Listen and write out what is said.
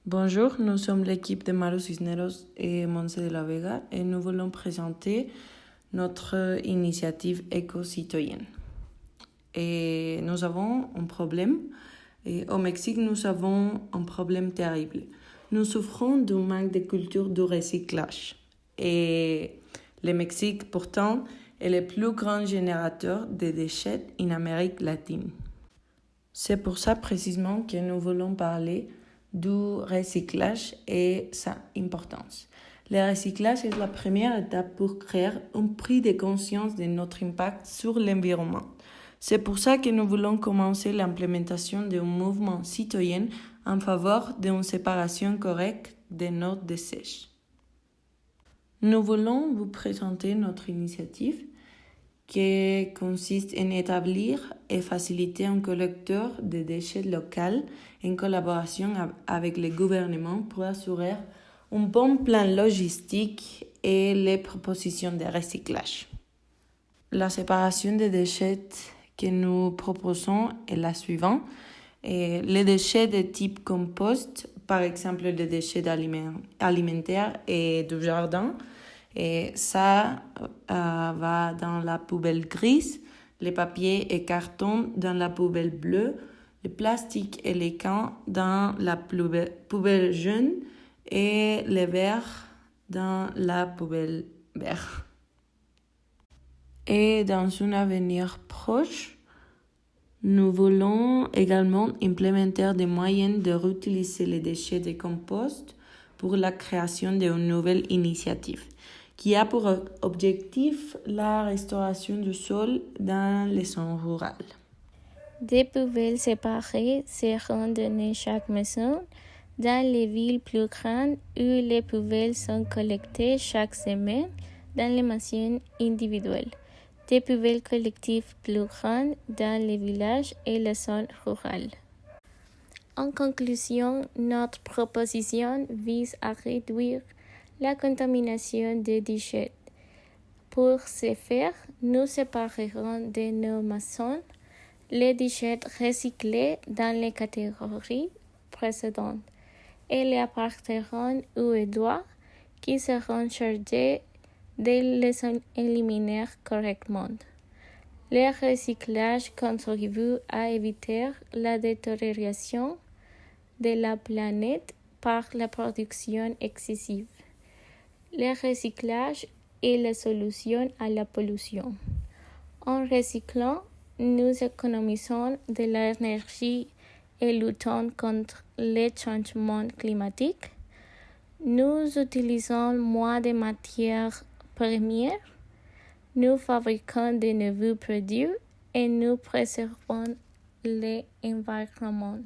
Bonjour, nous sommes l'équipe de Maru Cisneros et Montse de la Vega et nous voulons présenter notre initiative éco-citoyenne. Et nous avons un problème. Et au Mexique, nous avons un problème terrible. Nous souffrons d'un manque de culture du recyclage. Et le Mexique, pourtant, est le plus grand générateur de déchets en Amérique latine. C'est pour ça précisément que nous voulons parler du recyclage et sa importance. Le recyclage est la première étape pour créer un prix de conscience de notre impact sur l'environnement. C'est pour ça que nous voulons commencer l'implémentation d'un mouvement citoyen en faveur d'une séparation correcte de nos déchets. Nous voulons vous présenter notre initiative qui consiste en établir et faciliter un collecteur de déchets local en collaboration avec le gouvernement pour assurer un bon plan logistique et les propositions de recyclage. La séparation des déchets que nous proposons est la suivante. Les déchets de type compost, par exemple les déchets alimentaires et du jardin, et ça va dans la poubelle grise, les papiers et cartons dans la poubelle bleue, le plastique et les cans dans la poubelle jaune et les verres dans la poubelle verte. Et dans un avenir proche, nous voulons également implémenter des moyens de réutiliser les déchets de compost pour la création d'une nouvelle initiative qui a pour objectif la restauration du sol dans les zones rurales. Des poubelles séparées seront données chaque maison dans les villes plus grandes où les poubelles sont collectées chaque semaine dans les machines individuelles. Des poubelles collectives plus grandes dans les villages et les zones rurales. En conclusion, notre proposition vise à réduire la contamination des déchets. Pour ce faire, nous séparerons de nos maçons les déchets recyclés dans les catégories précédentes et les apporterons aux doigts qui seront chargés de les éliminer correctement. Le recyclage contribue à éviter la détérioration de la planète par la production excessive. Le recyclage est la solution à la pollution. En recyclant, nous économisons de l'énergie et luttons contre les changements climatiques. Nous utilisons moins de matières premières. Nous fabriquons de nouveaux produits et nous préservons l'environnement.